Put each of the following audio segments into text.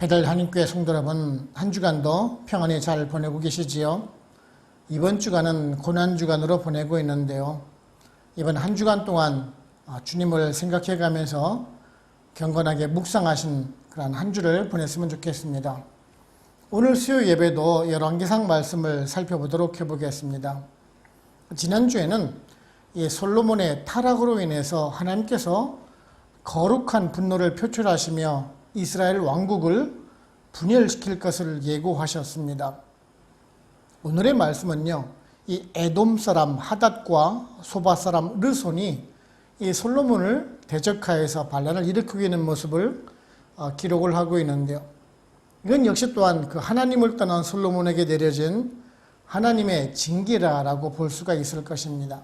배달 한인교회 성도 여러분, 한 주간도 평안히 잘 보내고 계시지요? 이번 주간은 고난주간으로 보내고 있는데요. 이번 한 주간 동안 주님을 생각해 가면서 경건하게 묵상하신 그런 한 주를 보냈으면 좋겠습니다. 오늘 수요 예배도 열왕기상 말씀을 살펴보도록 해보겠습니다. 지난주에는 이 솔로몬의 타락으로 인해서 하나님께서 거룩한 분노를 표출하시며 이스라엘 왕국을 분열시킬 것을 예고하셨습니다. 오늘의 말씀은요, 이 에돔 사람 하닷과 소바 사람 르손이 이 솔로몬을 대적하여서 반란을 일으키고 있는 모습을 기록을 하고 있는데요. 이건 역시 또한 그 하나님을 떠난 솔로몬에게 내려진 하나님의 징계라고 볼 수가 있을 것입니다.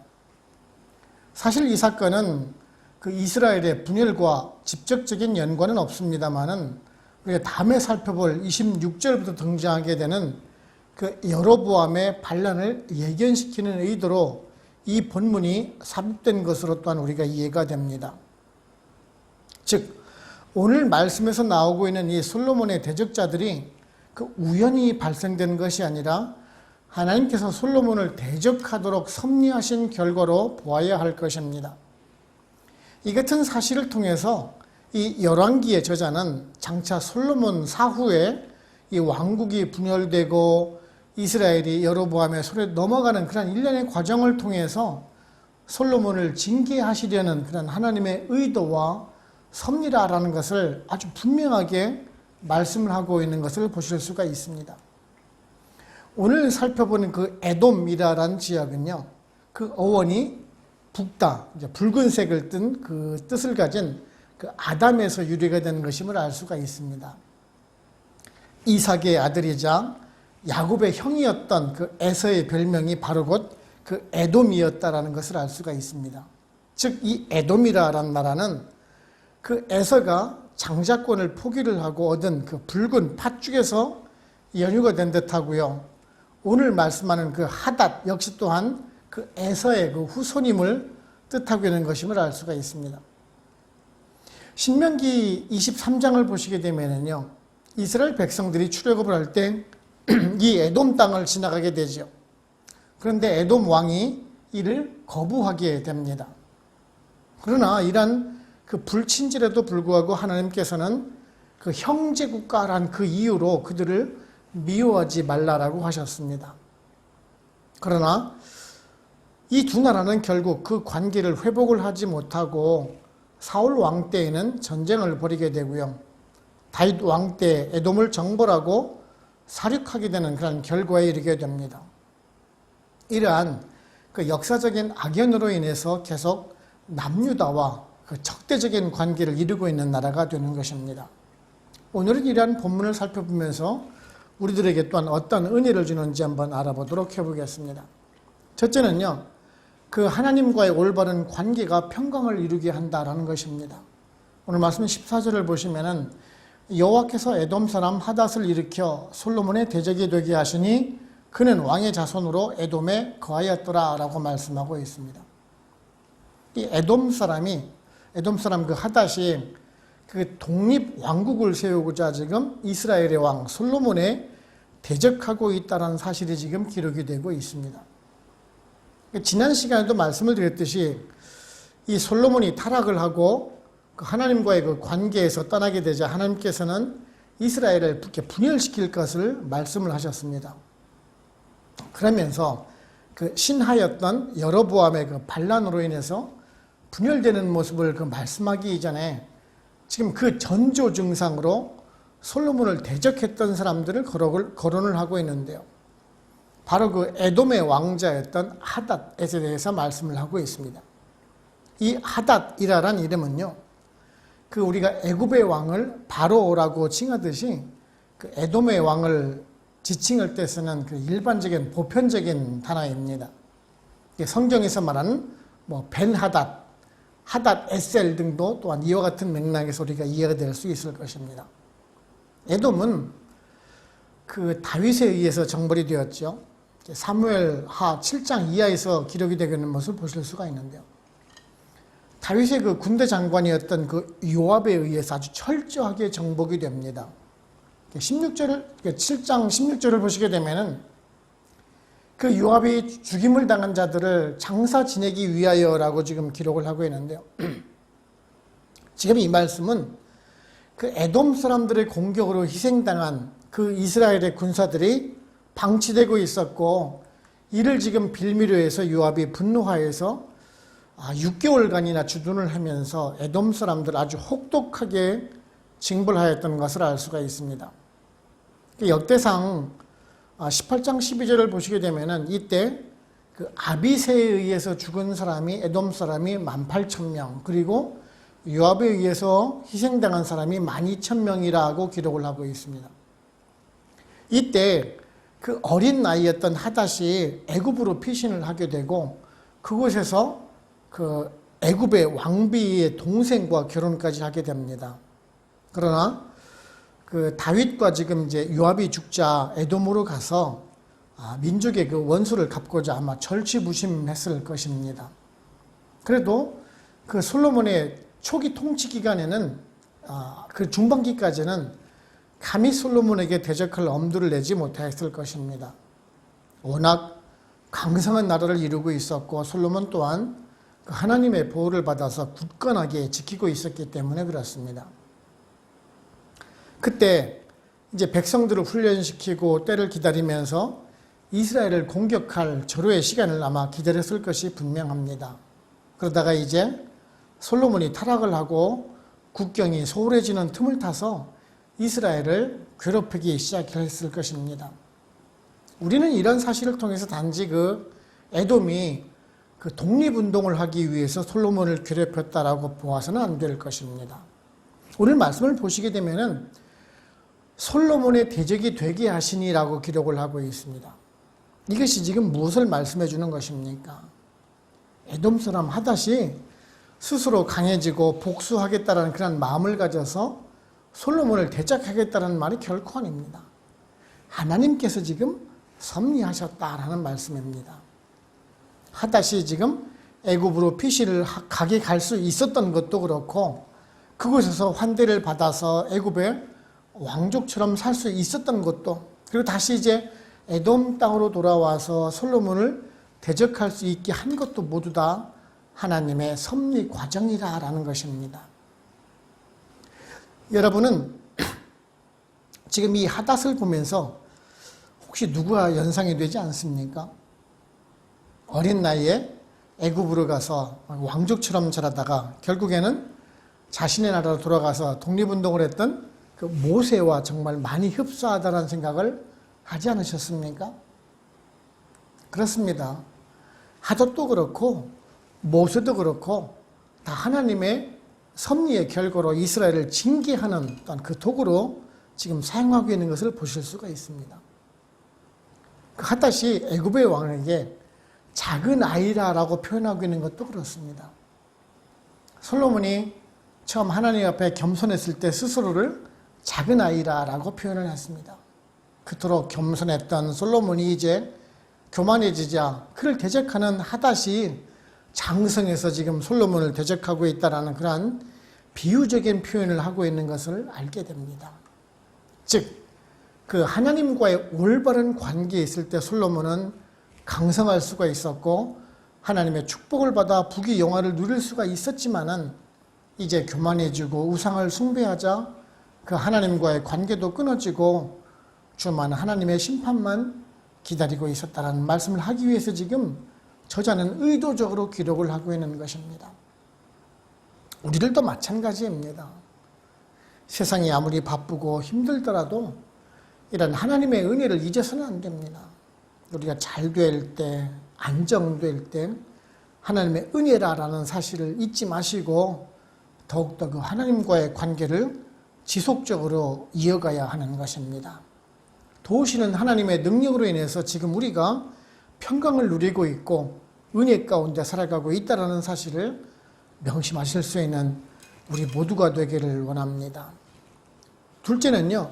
사실 이 사건은 그 이스라엘의 분열과 직접적인 연관은 없습니다만은 우리가 다음에 살펴볼 26절부터 등장하게 되는 그 여로보암의 반란을 예견시키는 의도로 이 본문이 삽입된 것으로 또한 우리가 이해가 됩니다. 즉 오늘 말씀에서 나오고 있는 이 솔로몬의 대적자들이 그 우연히 발생된 것이 아니라 하나님께서 솔로몬을 대적하도록 섭리하신 결과로 보아야 할 것입니다. 이 같은 사실을 통해서 이 열왕기의 저자는 장차 솔로몬 사후에 이 왕국이 분열되고 이스라엘이 여로보암의 손에 넘어가는 그런 일련의 과정을 통해서 솔로몬을 징계하시려는 그런 하나님의 의도와 섭리라라는 것을 아주 분명하게 말씀을 하고 있는 것을 보실 수가 있습니다. 오늘 살펴보는 그 에돔이라는 지역은요, 그 어원이 북다, 붉은색을 띤 그 뜻을 가진 그 아담에서 유래가 된 것임을 알 수가 있습니다. 이삭의 아들이자 야곱의 형이었던 그 에서의 별명이 바로 곧 그 에돔이었다라는 것을 알 수가 있습니다. 즉 이 에돔이라는 나라는 그 에서가 장자권을 포기를 하고 얻은 그 붉은 팥죽에서 연유가 된 듯하고요. 오늘 말씀하는 그 하닷 역시 또한 그 에서의 그 후손임을 뜻하고 있는 것임을 알 수가 있습니다. 신명기 23장을 보시게 되면요, 이스라엘 백성들이 출애굽을 할 때 이 에돔 땅을 지나가게 되죠. 그런데 에돔 왕이 이를 거부하게 됩니다. 그러나 이런 그 불친절에도 불구하고 하나님께서는 그 형제 국가란 그 이유로 그들을 미워하지 말라라고 하셨습니다. 그러나 이 두 나라는 결국 그 관계를 회복을 하지 못하고 사울 왕 때에는 전쟁을 벌이게 되고요. 다윗 왕 때 에돔을 정벌하고 사륙하게 되는 그런 결과에 이르게 됩니다. 이러한 그 역사적인 악연으로 인해서 계속 남유다와 그 적대적인 관계를 이루고 있는 나라가 되는 것입니다. 오늘은 이러한 본문을 살펴보면서 우리들에게 또한 어떤 은혜를 주는지 한번 알아보도록 해보겠습니다. 첫째는요, 그 하나님과의 올바른 관계가 평강을 이루게 한다라는 것입니다. 오늘 말씀 14절을 보시면은 여호와께서 에돔 사람 하닷을 일으켜 솔로몬의 대적이 되게 하시니 그는 왕의 자손으로 에돔에 거하였더라 라고 말씀하고 있습니다. 이 에돔 사람 그 하닷이 그 독립 왕국을 세우고자 지금 이스라엘의 왕 솔로몬에 대적하고 있다는 사실이 지금 기록이 되고 있습니다. 지난 시간에도 말씀을 드렸듯이 이 솔로몬이 타락을 하고 그 하나님과의 그 관계에서 떠나게 되자 하나님께서는 이스라엘을 분열시킬 것을 말씀을 하셨습니다. 그러면서 그 신하였던 여로보암의 그 반란으로 인해서 분열되는 모습을 그 말씀하기 이전에 지금 그 전조 증상으로 솔로몬을 대적했던 사람들을 거론을 하고 있는데요. 바로 그 에돔의 왕자였던 하닷에 대해서 말씀을 하고 있습니다. 이 하닷이라는 이름은요, 그 우리가 애굽의 왕을 바로라고 칭하듯이 그 에돔의 왕을 지칭할 때 쓰는 그 일반적인 보편적인 단어입니다. 성경에서 말하는 뭐 벤하닷, 하닷 에셀 등도 또한 이와 같은 맥락에서 우리가 이해가 될 수 있을 것입니다. 에돔은 그 다윗에 의해서 정벌이 되었죠. 사무엘하 7장 이하에서 기록이 되고 있는 것을 보실 수가 있는데요. 다윗의 그 군대 장관이었던 그 요압에 의해서 아주 철저하게 정복이 됩니다. 7장 16절을 보시게 되면은 그 요압이 죽임을 당한 자들을 장사 지내기 위하여라고 지금 기록을 하고 있는데요. 지금 이 말씀은 그 에돔 사람들의 공격으로 희생당한 그 이스라엘의 군사들이 방치되고 있었고, 이를 지금 빌미로 해서 요압이 분노하여서 6개월간이나 주둔을 하면서 에돔 사람들 아주 혹독하게 징벌하였던 것을 알 수가 있습니다. 역대상 18장 12절을 보시게 되면은 이때 그 아비새에 의해서 죽은 사람이 에돔 사람이 18,000명, 그리고 요압에 의해서 희생당한 사람이 12,000명이라고 기록을 하고 있습니다. 이때 그 어린 나이였던 하닷이 애굽으로 피신을 하게 되고, 그곳에서 그 애굽의 왕비의 동생과 결혼까지 하게 됩니다. 그러나 그 다윗과 지금 이제 요압이 죽자 에돔으로 가서 민족의 그 원수를 갚고자 아마 절치부심했을 것입니다. 그래도 그 솔로몬의 초기 통치 기간에는 그 중반기까지는 감히 솔로몬에게 대적할 엄두를 내지 못했을 것입니다. 워낙 강성한 나라를 이루고 있었고, 솔로몬 또한 그 하나님의 보호를 받아서 굳건하게 지키고 있었기 때문에 그렇습니다. 그때 이제 백성들을 훈련시키고 때를 기다리면서 이스라엘을 공격할 절호의 시간을 아마 기다렸을 것이 분명합니다. 그러다가 이제 솔로몬이 타락을 하고 국경이 소홀해지는 틈을 타서 이스라엘을 괴롭히기 시작했을 것입니다. 우리는 이런 사실을 통해서 단지 그 에돔이 그 독립운동을 하기 위해서 솔로몬을 괴롭혔다라고 보아서는 안 될 것입니다. 오늘 말씀을 보시게 되면은 솔로몬의 대적이 되게 하시니라고 기록을 하고 있습니다. 이것이 지금 무엇을 말씀해 주는 것입니까? 에돔 사람 하닷이 스스로 강해지고 복수하겠다는 그런 마음을 가져서 솔로몬을 대적하겠다는 말이 결코 아닙니다. 하나님께서 지금 섭리하셨다라는 말씀입니다. 하닷이 지금 애굽으로 피신을 가게 갈 수 있었던 것도 그렇고, 그곳에서 환대를 받아서 애굽의 왕족처럼 살 수 있었던 것도, 그리고 다시 이제 에돔 땅으로 돌아와서 솔로몬을 대적할 수 있게 한 것도 모두 다 하나님의 섭리 과정이라는 것입니다. 여러분은 지금 이 하닷을 보면서 혹시 누구와 연상이 되지 않습니까? 어린 나이에 애굽으로 가서 왕족처럼 자라다가 결국에는 자신의 나라로 돌아가서 독립운동을 했던 그 모세와 정말 많이 흡사하다는 생각을 하지 않으셨습니까? 그렇습니다. 하닷도 그렇고 모세도 그렇고 다 하나님의 섭리의 결과로 이스라엘을 징계하는 어떤 그 도구로 지금 사용하고 있는 것을 보실 수가 있습니다. 그 하닷이 애굽의 왕에게 작은 아이라라고 표현하고 있는 것도 그렇습니다. 솔로몬이 처음 하나님 앞에 겸손했을 때 스스로를 작은 아이라라고 표현을 했습니다. 그토록 겸손했던 솔로몬이 이제 교만해지자 그를 대적하는 하닷이 장성해서 지금 솔로몬을 대적하고 있다는 그러한 비유적인 표현을 하고 있는 것을 알게 됩니다. 즉, 그 하나님과의 올바른 관계에 있을 때 솔로몬은 강성할 수가 있었고 하나님의 축복을 받아 부귀 영화를 누릴 수가 있었지만은 이제 교만해지고 우상을 숭배하자 그 하나님과의 관계도 끊어지고 주만 하나님의 심판만 기다리고 있었다는 말씀을 하기 위해서 지금 저자는 의도적으로 기록을 하고 있는 것입니다. 우리들도 마찬가지입니다. 세상이 아무리 바쁘고 힘들더라도 이런 하나님의 은혜를 잊어서는 안 됩니다. 우리가 잘 될 때, 안정될 때 하나님의 은혜라는 사실을 잊지 마시고 더욱더 그 하나님과의 관계를 지속적으로 이어가야 하는 것입니다. 도우시는 하나님의 능력으로 인해서 지금 우리가 평강을 누리고 있고 은혜 가운데 살아가고 있다는 사실을 명심하실 수 있는 우리 모두가 되기를 원합니다. 둘째는요,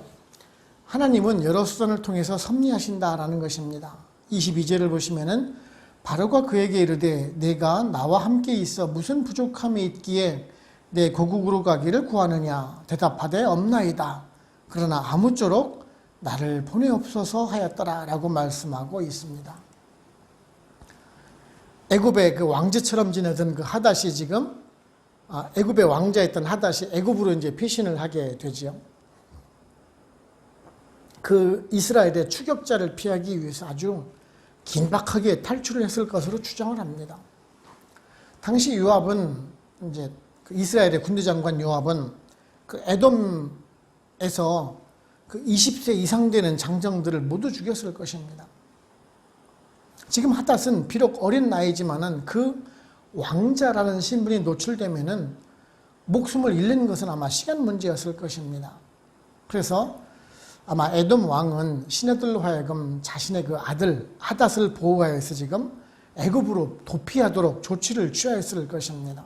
하나님은 여러 수단을 통해서 섭리하신다라는 것입니다. 22절을 보시면은 바로가 그에게 이르되 내가 나와 함께 있어 무슨 부족함이 있기에 내 고국으로 가기를 구하느냐 대답하되 없나이다. 그러나 아무쪼록 나를 보내옵소서 하였더라라고 말씀하고 있습니다. 애굽의 그 왕제처럼 지내던 그 하닷이 지금 애굽의 왕자였던 하닷이 애굽으로 이제 피신을 하게 되지요. 그 이스라엘의 추격자를 피하기 위해서 아주 긴박하게 탈출을 했을 것으로 추정을 합니다. 당시 요압은 이제 그 이스라엘의 군대 장관 요압은 그 에돔에서 그 20세 이상 되는 장정들을 모두 죽였을 것입니다. 지금 하닷은 비록 어린 나이지만은 그 왕자라는 신분이 노출되면은 목숨을 잃는 것은 아마 시간 문제였을 것입니다. 그래서 아마 에돔 왕은 신하들로 하여금 자신의 그 아들 하닷을 보호하여서 지금 애굽으로 도피하도록 조치를 취하였을 것입니다.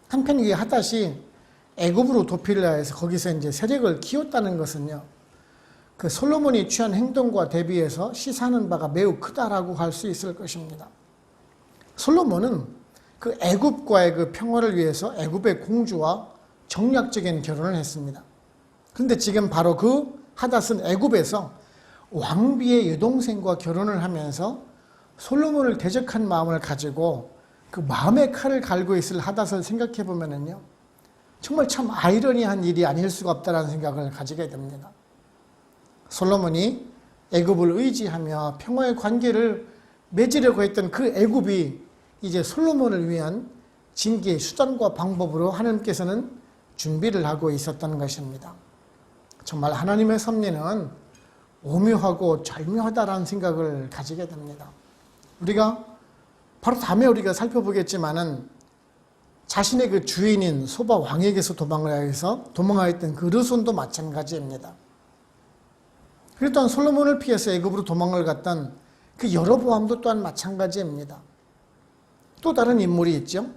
한편 이 하닷이 애굽으로 도피를 하여서 거기서 이제 세력을 키웠다는 것은요, 그 솔로몬이 취한 행동과 대비해서 시사하는 바가 매우 크다라고 할 수 있을 것입니다. 솔로몬은 그 애굽과의 그 평화를 위해서 애굽의 공주와 정략적인 결혼을 했습니다. 그런데 지금 바로 그 하닷은 애굽에서 왕비의 여동생과 결혼을 하면서 솔로몬을 대적한 마음을 가지고 그 마음의 칼을 갈고 있을 하닷을 생각해 보면은요, 정말 참 아이러니한 일이 아닐 수가 없다는 생각을 가지게 됩니다. 솔로몬이 애굽을 의지하며 평화의 관계를 맺으려고 했던 그 애굽이 이제 솔로몬을 위한 징계의 수단과 방법으로 하나님께서는 준비를 하고 있었던 것입니다. 정말 하나님의 섭리는 오묘하고 절묘하다라는 생각을 가지게 됩니다. 우리가 바로 다음에 우리가 살펴보겠지만은 자신의 그 주인인 소바 왕에게서 도망하였던 그 르손도 마찬가지입니다. 그리고 또한 솔로몬을 피해서 애굽으로 도망을 갔던 그 여로보암도 또한 마찬가지입니다. 또 다른 인물이 있죠.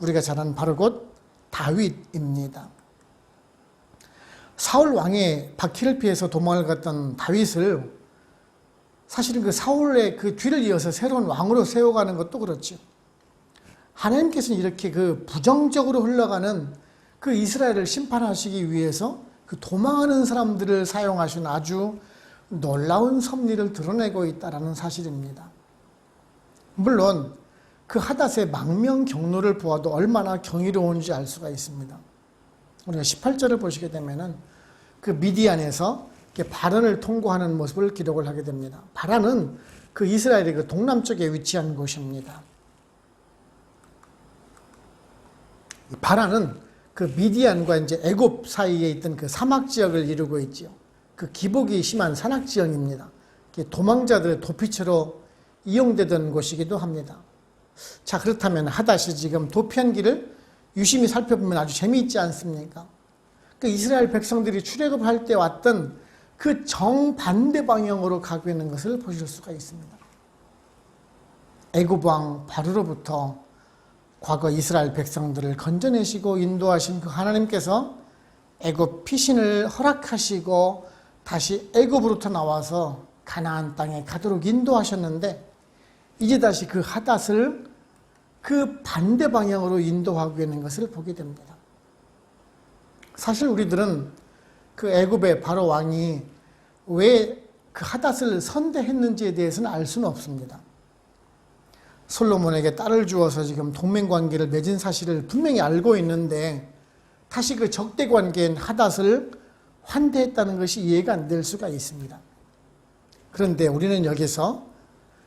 우리가 잘 아는 바로 곧 다윗입니다. 사울 왕의 박해를 피해서 도망을 갔던 다윗을 사실은 그 사울의 그 뒤를 이어서 새로운 왕으로 세워가는 것도 그렇죠. 하나님께서는 이렇게 그 부정적으로 흘러가는 그 이스라엘을 심판하시기 위해서 그 도망하는 사람들을 사용하신 아주 놀라운 섭리를 드러내고 있다는 사실입니다. 물론 그 하닷의 망명 경로를 보아도 얼마나 경이로운지 알 수가 있습니다. 우리가 18절을 보시게 되면은 그 미디안에서 바란을 통과하는 모습을 기록을 하게 됩니다. 바란은 그 이스라엘의 그 동남쪽에 위치한 곳입니다. 바란은 그 미디안과 이제 애굽 사이에 있던 그 사막 지역을 이루고 있지요. 그 기복이 심한 산악 지역입니다. 도망자들의 도피처로 이용되던 곳이기도 합니다. 자, 그렇다면 하닷이 지금 도피한 길을 유심히 살펴보면 아주 재미있지 않습니까? 그 이스라엘 백성들이 출애굽할 때 왔던 그 정반대 방향으로 가고 있는 것을 보실 수가 있습니다. 애굽 왕 바로로부터 과거 이스라엘 백성들을 건져내시고 인도하신 그 하나님께서 애굽 피신을 허락하시고 다시 애굽으로부터 나와서 가나안 땅에 가도록 인도하셨는데 이제 다시 그 하닷을 그 반대 방향으로 인도하고 있는 것을 보게 됩니다. 사실 우리들은 그 애굽의 바로 왕이 왜 그 하닷을 선대했는지에 대해서는 알 수는 없습니다. 솔로몬에게 딸을 주어서 지금 동맹관계를 맺은 사실을 분명히 알고 있는데 다시 그 적대관계인 하닷을 환대했다는 것이 이해가 안 될 수가 있습니다. 그런데 우리는 여기서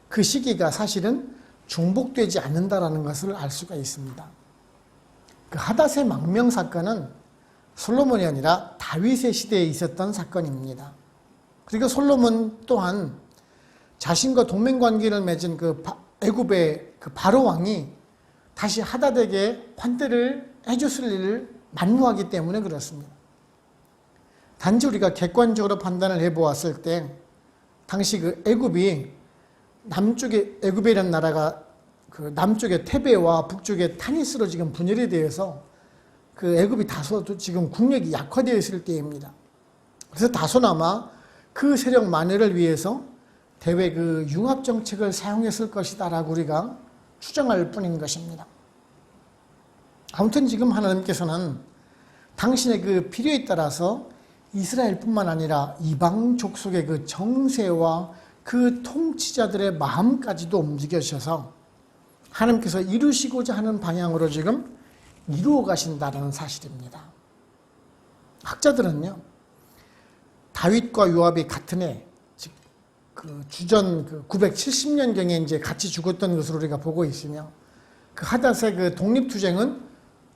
그 시기가 사실은 중복되지 않는다라는 것을 알 수가 있습니다. 그 하닷의 망명 사건은 솔로몬이 아니라 다윗의 시대에 있었던 사건입니다. 그리고 솔로몬 또한 자신과 동맹관계를 맺은 그 애굽의 그 바로 왕이 다시 하닷에게 환대를 해줬을 일을 만무하기 때문에 그렇습니다. 단지 우리가 객관적으로 판단을 해보았을 때 당시 그 애굽이 남쪽에 애굽이라는 나라가 그 남쪽에 테베와 북쪽에 타니스로 지금 분열이 되어서 그 애굽이 다소 지금 국력이 약화되어 있을 때입니다. 그래서 다소나마 그 세력 만회를 위해서 대외 그 융합 정책을 사용했을 것이다라고 우리가 추정할 뿐인 것입니다. 아무튼 지금 하나님께서는 당신의 그 필요에 따라서 이스라엘뿐만 아니라 이방 족속의 그 정세와 그 통치자들의 마음까지도 움직여주셔서 하나님께서 이루시고자 하는 방향으로 지금 이루어 가신다는 사실입니다. 학자들은요, 다윗과 요압이 같은 해, 즉 그 주전 970년경에 이제 같이 죽었던 것으로 우리가 보고 있으며, 그 하닷의 그 독립투쟁은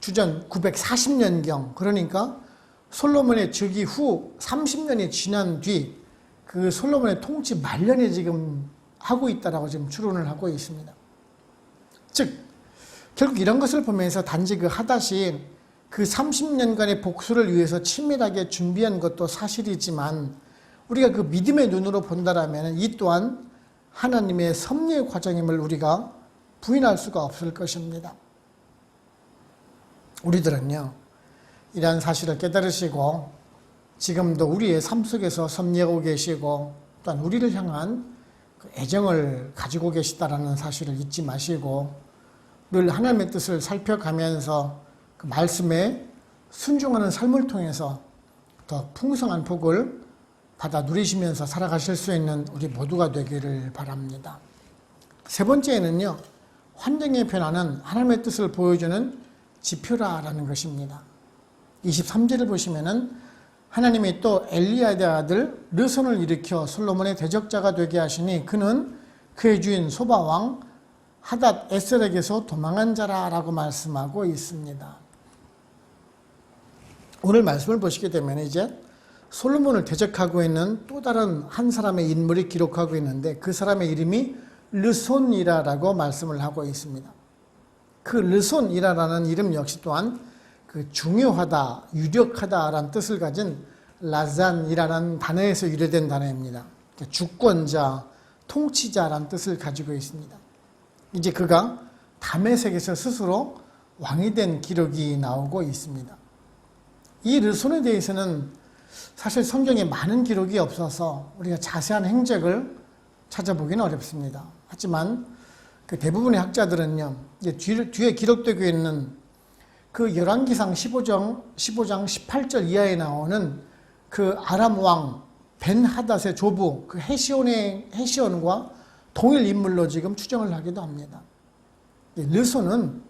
주전 940년경, 그러니까 솔로몬의 즉위 후 30년이 지난 뒤 그 솔로몬의 통치 말년에 지금 하고 있다라고 지금 추론을 하고 있습니다. 즉 결국 이런 것을 보면서 단지 그 하닷이 그 30년간의 복수를 위해서 치밀하게 준비한 것도 사실이지만, 우리가 그 믿음의 눈으로 본다라면 이 또한 하나님의 섭리의 과정임을 우리가 부인할 수가 없을 것입니다. 우리들은요, 이러한 사실을 깨달으시고 지금도 우리의 삶 속에서 섭리하고 계시고 또한 우리를 향한 그 애정을 가지고 계시다라는 사실을 잊지 마시고 늘 하나님의 뜻을 살펴가면서 그 말씀에 순종하는 삶을 통해서 더 풍성한 복을 받아 누리시면서 살아가실 수 있는 우리 모두가 되기를 바랍니다. 세 번째는요, 환경의 변화는 하나님의 뜻을 보여주는 지표라라는 것입니다. 23절을 보시면은 하나님이 또 엘리야의 아들 르손을 일으켜 솔로몬의 대적자가 되게 하시니 그는 그의 주인 소바왕 하닷 에셀에게서 도망한 자라라고 말씀하고 있습니다. 오늘 말씀을 보시게 되면 이제 솔로몬을 대적하고 있는 또 다른 한 사람의 인물이 기록하고 있는데 그 사람의 이름이 르손이라라고 말씀을 하고 있습니다. 그 르손이라라는 이름 역시 또한 그 중요하다, 유력하다라는 뜻을 가진 라잔이라는 단어에서 유래된 단어입니다. 주권자, 통치자라는 뜻을 가지고 있습니다. 이제 그가 다메섹에서 스스로 왕이 된 기록이 나오고 있습니다. 이 르손에 대해서는 사실 성경에 많은 기록이 없어서 우리가 자세한 행적을 찾아보기는 어렵습니다. 하지만 그 대부분의 학자들은요, 이제 뒤에 기록되고 있는 그 열왕기상 15장 18절 이하에 나오는 그 아람 왕 벤하닷의 조부 그 헤시온과 동일 인물로 지금 추정을 하기도 합니다. 르손은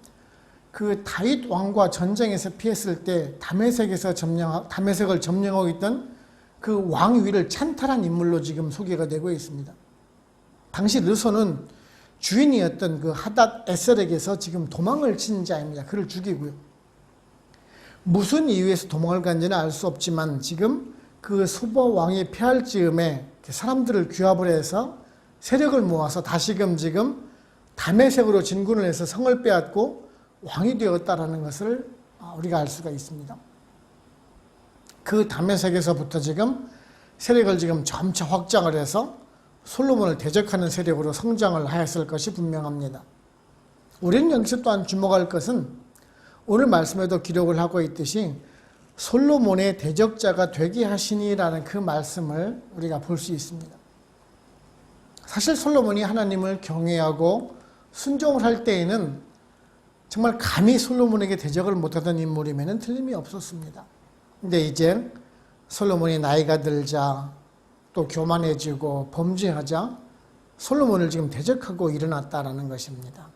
그 다윗 왕과 전쟁에서 피했을 때 다메섹을 점령하고 있던 그 왕위를 찬탈한 인물로 지금 소개가 되고 있습니다. 당시 르손은 주인이었던 그 하닷 에셀에게서 지금 도망을 친 자입니다. 그를 죽이고요. 무슨 이유에서 도망을 간지는 알 수 없지만 지금 그 소바 왕이 패할 즈음에 사람들을 규합을 해서 세력을 모아서 다시금 지금 다메섹으로 진군을 해서 성을 빼앗고 왕이 되었다라는 것을 우리가 알 수가 있습니다. 그 다메섹에서부터 지금 세력을 지금 점차 확장을 해서 솔로몬을 대적하는 세력으로 성장을 하였을 것이 분명합니다. 우리는 여기서 또한 주목할 것은 오늘 말씀에도 기록을 하고 있듯이 솔로몬의 대적자가 되게 하시니라는 그 말씀을 우리가 볼 수 있습니다. 사실 솔로몬이 하나님을 경외하고 순종을 할 때에는 정말 감히 솔로몬에게 대적을 못하던 인물이면 틀림이 없었습니다. 근데 이제 솔로몬이 나이가 들자 또 교만해지고 범죄하자 솔로몬을 지금 대적하고 일어났다라는 것입니다.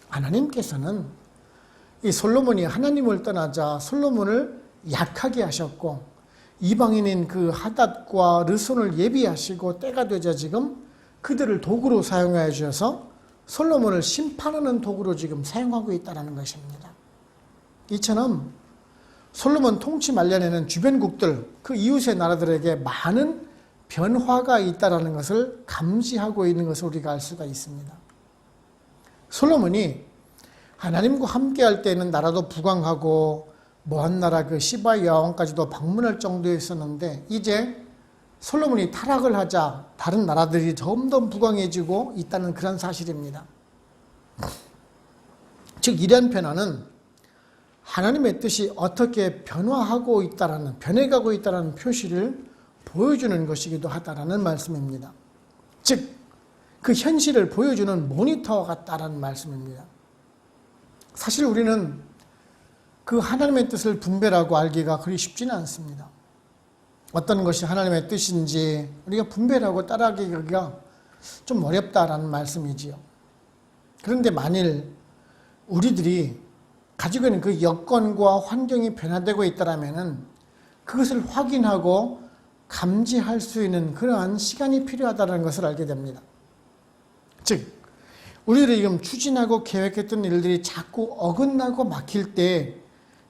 하나님께서는 이 솔로몬이 하나님을 떠나자 솔로몬을 약하게 하셨고 이방인인 그 하닷과 르손을 예비하시고 때가 되자 지금 그들을 도구로 사용하여 주셔서 솔로몬을 심판하는 도구로 지금 사용하고 있다는 것입니다. 이처럼 솔로몬 통치 말년에는 주변국들, 그 이웃의 나라들에게 많은 변화가 있다는 것을 감지하고 있는 것을 우리가 알 수가 있습니다. 솔로몬이 하나님과 함께할 때는 나라도 부강하고 먼 나라 그 시바 여왕까지도 방문할 정도였었는데 이제 솔로몬이 타락을 하자 다른 나라들이 점점 부강해지고 있다는 그런 사실입니다. 즉 이러한 변화는 하나님의 뜻이 어떻게 변화하고 있다라는, 변해가고 있다라는 표시를 보여주는 것이기도 하다라는 말씀입니다. 즉 그 현실을 보여주는 모니터와 같다라는 말씀입니다. 사실 우리는 그 하나님의 뜻을 분별하고 알기가 그리 쉽지는 않습니다. 어떤 것이 하나님의 뜻인지 우리가 분별하고 따라가기가 좀 어렵다라는 말씀이지요. 그런데 만일 우리들이 가지고 있는 그 여건과 환경이 변화되고 있다면 그것을 확인하고 감지할 수 있는 그러한 시간이 필요하다는 것을 알게 됩니다. 즉, 우리들이 지금 추진하고 계획했던 일들이 자꾸 어긋나고 막힐 때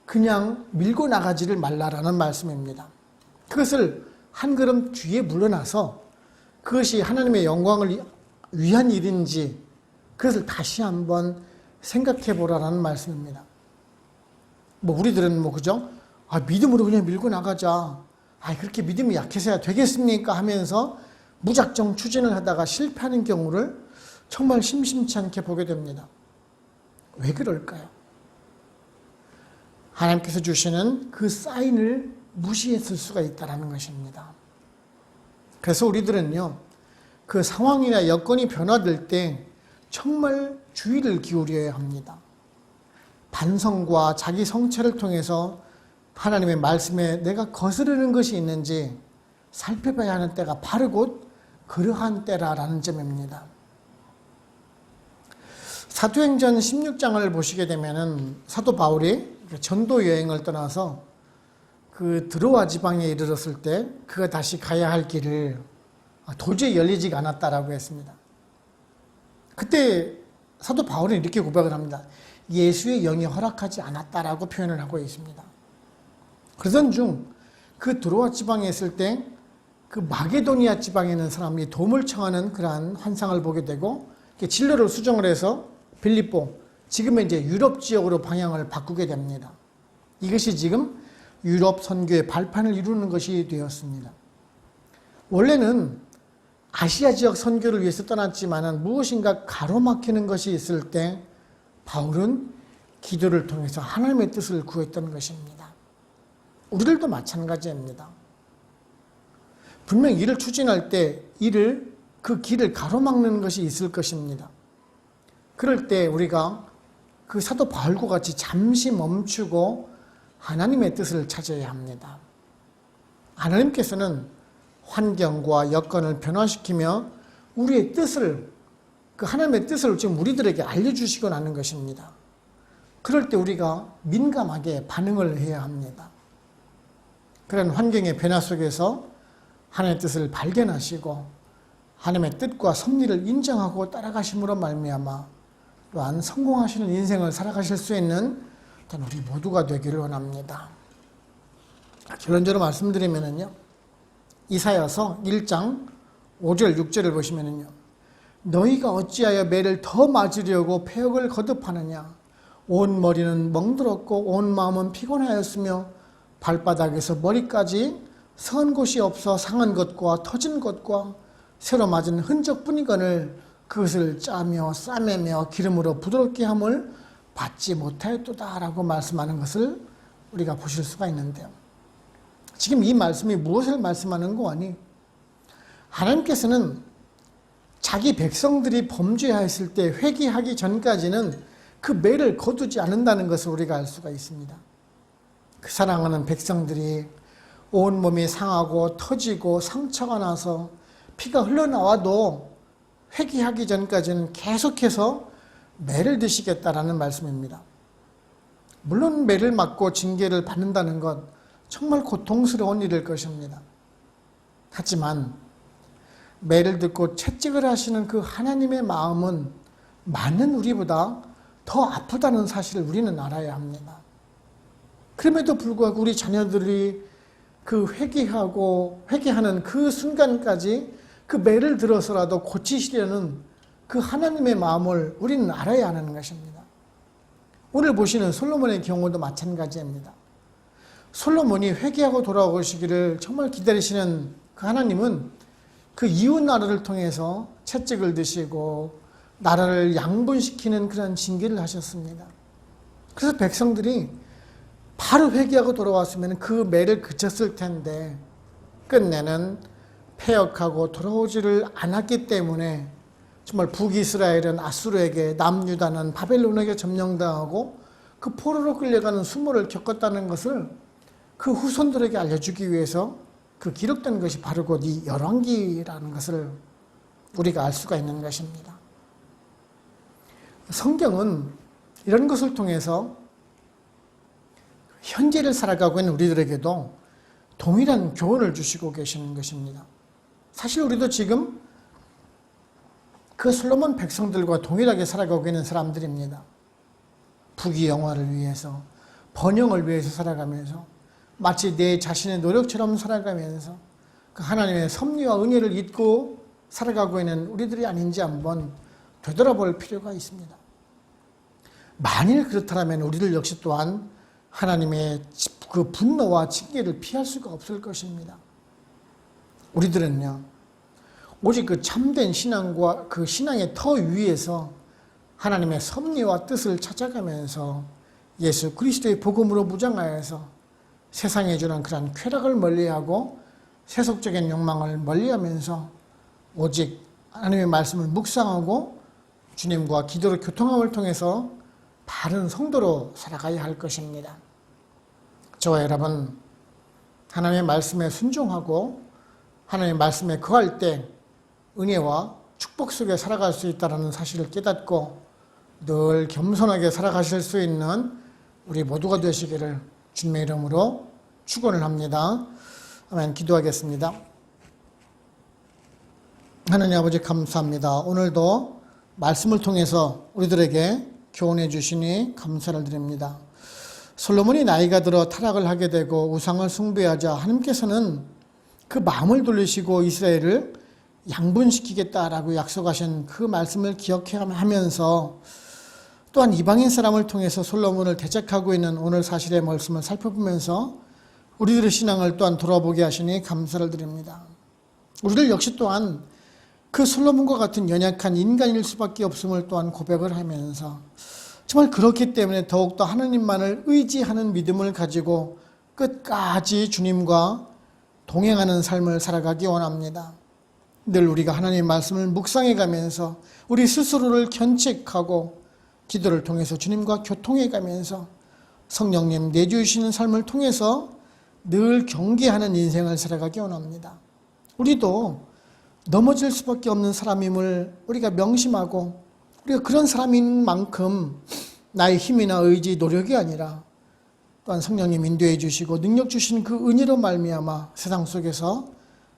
그냥 밀고 나가지를 말라라는 말씀입니다. 그것을 한 걸음 뒤에 물러나서 그것이 하나님의 영광을 위한 일인지 그것을 다시 한번 생각해 보라라는 말씀입니다. 우리들은 그죠? 믿음으로 그냥 밀고 나가자. 그렇게 믿음이 약해서야 되겠습니까? 하면서 무작정 추진을 하다가 실패하는 경우를 정말 심심치 않게 보게 됩니다. 왜 그럴까요? 하나님께서 주시는 그 사인을 무시했을 수가 있다는 것입니다. 그래서 우리들은요, 그 상황이나 여건이 변화될 때 정말 주의를 기울여야 합니다. 반성과 자기 성찰을 통해서 하나님의 말씀에 내가 거스르는 것이 있는지 살펴봐야 하는 때가 바로 곧 그러한 때라라는 점입니다. 사도행전 16장을 보시게 되면은 사도 바울이 전도 여행을 떠나서 그 드로아 지방에 이르렀을 때 그가 다시 가야 할 길을 도저히 열리지가 않았다라고 했습니다. 그때 사도 바울은 이렇게 고백을 합니다. 예수의 영이 허락하지 않았다라고 표현을 하고 있습니다. 그러던 중 그 드로아 지방에 있을 때 그 마게도니아 지방에 있는 사람이 도움을 청하는 그러한 환상을 보게 되고 진로를 수정을 해서 빌립보, 지금은 이제 유럽 지역으로 방향을 바꾸게 됩니다. 이것이 지금 유럽 선교의 발판을 이루는 것이 되었습니다. 원래는 아시아 지역 선교를 위해서 떠났지만 무엇인가 가로막히는 것이 있을 때 바울은 기도를 통해서 하나님의 뜻을 구했던 것입니다. 우리들도 마찬가지입니다. 분명 일을 추진할 때 그 길을 가로막는 것이 있을 것입니다. 그럴 때 우리가 그 사도 바울과 같이 잠시 멈추고 하나님의 뜻을 찾아야 합니다. 하나님께서는 환경과 여건을 변화시키며 우리의 뜻을, 그 하나님의 뜻을 지금 우리들에게 알려주시고 나는 것입니다. 그럴 때 우리가 민감하게 반응을 해야 합니다. 그런 환경의 변화 속에서 하나님의 뜻을 발견하시고 하나님의 뜻과 섭리를 인정하고 따라가심으로 말미암아 또한 성공하시는 인생을 살아가실 수 있는 우리 모두가 되기를 원합니다. 결론적으로 말씀드리면요, 이사야서 1장 5절 6절을 보시면요, 너희가 어찌하여 매를 더 맞으려고 패역을 거듭하느냐? 온 머리는 멍들었고 온 마음은 피곤하였으며 발바닥에서 머리까지 선 곳이 없어 상한 것과 터진 것과 새로 맞은 흔적뿐이거늘 그것을 짜며 싸매며 기름으로 부드럽게 함을 받지 못하였도다 라고 말씀하는 것을 우리가 보실 수가 있는데요. 지금 이 말씀이 무엇을 말씀하는 거 아니? 하나님께서는 자기 백성들이 범죄하였을 때 회개하기 전까지는 그 매를 거두지 않는다는 것을 우리가 알 수가 있습니다. 그 사랑하는 백성들이 온몸이 상하고 터지고 상처가 나서 피가 흘러나와도 회개하기 전까지는 계속해서 매를 드시겠다라는 말씀입니다. 물론 매를 맞고 징계를 받는다는 것 정말 고통스러운 일일 것입니다. 하지만 매를 듣고 채찍을 하시는 그 하나님의 마음은 많은 우리보다 더 아프다는 사실을 우리는 알아야 합니다. 그럼에도 불구하고 우리 자녀들이 그 회개하는 그 순간까지 그 매를 들어서라도 고치시려는 그 하나님의 마음을 우리는 알아야 하는 것입니다. 오늘 보시는 솔로몬의 경우도 마찬가지입니다. 솔로몬이 회개하고 돌아오시기를 정말 기다리시는 그 하나님은 그 이웃 나라를 통해서 채찍을 드시고 나라를 양분시키는 그런 징계를 하셨습니다. 그래서 백성들이 바로 회개하고 돌아왔으면 그 매를 그쳤을 텐데 끝내는 패역하고 돌아오지를 않았기 때문에 정말 북이스라엘은 아수르에게, 남유다는 바벨론에게 점령당하고 그 포로로 끌려가는 수모를 겪었다는 것을 그 후손들에게 알려주기 위해서 그 기록된 것이 바로 곧 이 열왕기라는 것을 우리가 알 수가 있는 것입니다. 성경은 이런 것을 통해서 현재를 살아가고 있는 우리들에게도 동일한 교훈을 주시고 계시는 것입니다. 사실 우리도 지금 그 솔로몬 백성들과 동일하게 살아가고 있는 사람들입니다. 부귀영화를 위해서, 번영을 위해서 살아가면서 마치 내 자신의 노력처럼 살아가면서 그 하나님의 섭리와 은혜를 잊고 살아가고 있는 우리들이 아닌지 한번 되돌아볼 필요가 있습니다. 만일 그렇다면 우리들 역시 또한 하나님의 그 분노와 징계를 피할 수가 없을 것입니다. 우리들은요, 오직 그 참된 신앙과 그 신앙의 터 위에서 하나님의 섭리와 뜻을 찾아가면서 예수 그리스도의 복음으로 무장하여서 세상에 주는 그런 쾌락을 멀리하고 세속적인 욕망을 멀리하면서 오직 하나님의 말씀을 묵상하고 주님과 기도로 교통함을 통해서 바른 성도로 살아가야 할 것입니다. 저와 여러분, 하나님의 말씀에 순종하고 하나님의 말씀에 거할 때 은혜와 축복 속에 살아갈 수 있다는 사실을 깨닫고 늘 겸손하게 살아가실 수 있는 우리 모두가 되시기를 주님의 이름으로 축원을 합니다. 아멘. 기도하겠습니다. 하나님 아버지 감사합니다. 오늘도 말씀을 통해서 우리들에게 교훈해 주시니 감사를 드립니다. 솔로몬이 나이가 들어 타락을 하게 되고 우상을 숭배하자 하나님께서는 그 마음을 돌리시고 이스라엘을 양분시키겠다라고 약속하신 그 말씀을 기억하면서 또한 이방인 사람을 통해서 솔로몬을 대적하고 있는 오늘 사실의 말씀을 살펴보면서 우리들의 신앙을 또한 돌아보게 하시니 감사를 드립니다. 우리들 역시 또한 그 솔로몬과 같은 연약한 인간일 수밖에 없음을 또한 고백을 하면서 정말 그렇기 때문에 더욱더 하나님만을 의지하는 믿음을 가지고 끝까지 주님과 동행하는 삶을 살아가기 원합니다. 늘 우리가 하나님의 말씀을 묵상해 가면서 우리 스스로를 견책하고 기도를 통해서 주님과 교통해 가면서 성령님 내주시는 삶을 통해서 늘 경계하는 인생을 살아가기 원합니다. 우리도 넘어질 수밖에 없는 사람임을 우리가 명심하고 우리가 그런 사람인 만큼 나의 힘이나 의지, 노력이 아니라 또한 성령님 인도해 주시고 능력 주신 그 은혜로 말미암아 세상 속에서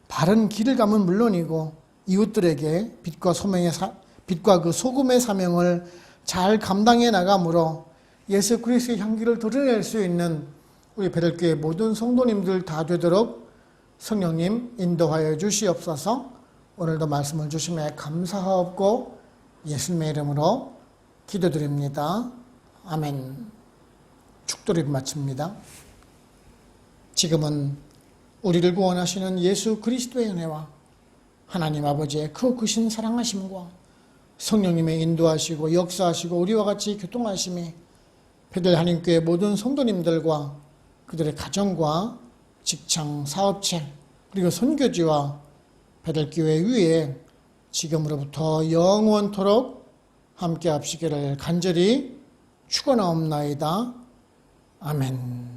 바른 길을 가면 물론이고 이웃들에게 빛과 그 소금의 사명을 잘 감당해 나감으로 예수 그리스도의 향기를 드러낼 수 있는 우리 베들교회 모든 성도님들 다 되도록 성령님 인도하여 주시옵소서. 오늘도 말씀을 주심에 감사하옵고 예수님의 이름으로 기도드립니다. 아멘. 축도를 마칩니다. 지금은 우리를 구원하시는 예수 그리스도의 은혜와 하나님 아버지의 크신 사랑하심과 성령님의 인도하시고 역사하시고 우리와 같이 교통하심이 베들 한인교회 모든 성도님들과 그들의 가정과 직장, 사업체 그리고 선교지와 베들교회 위에 지금으로부터 영원토록 함께 합시기를 간절히 축원하옵나이다. 아멘.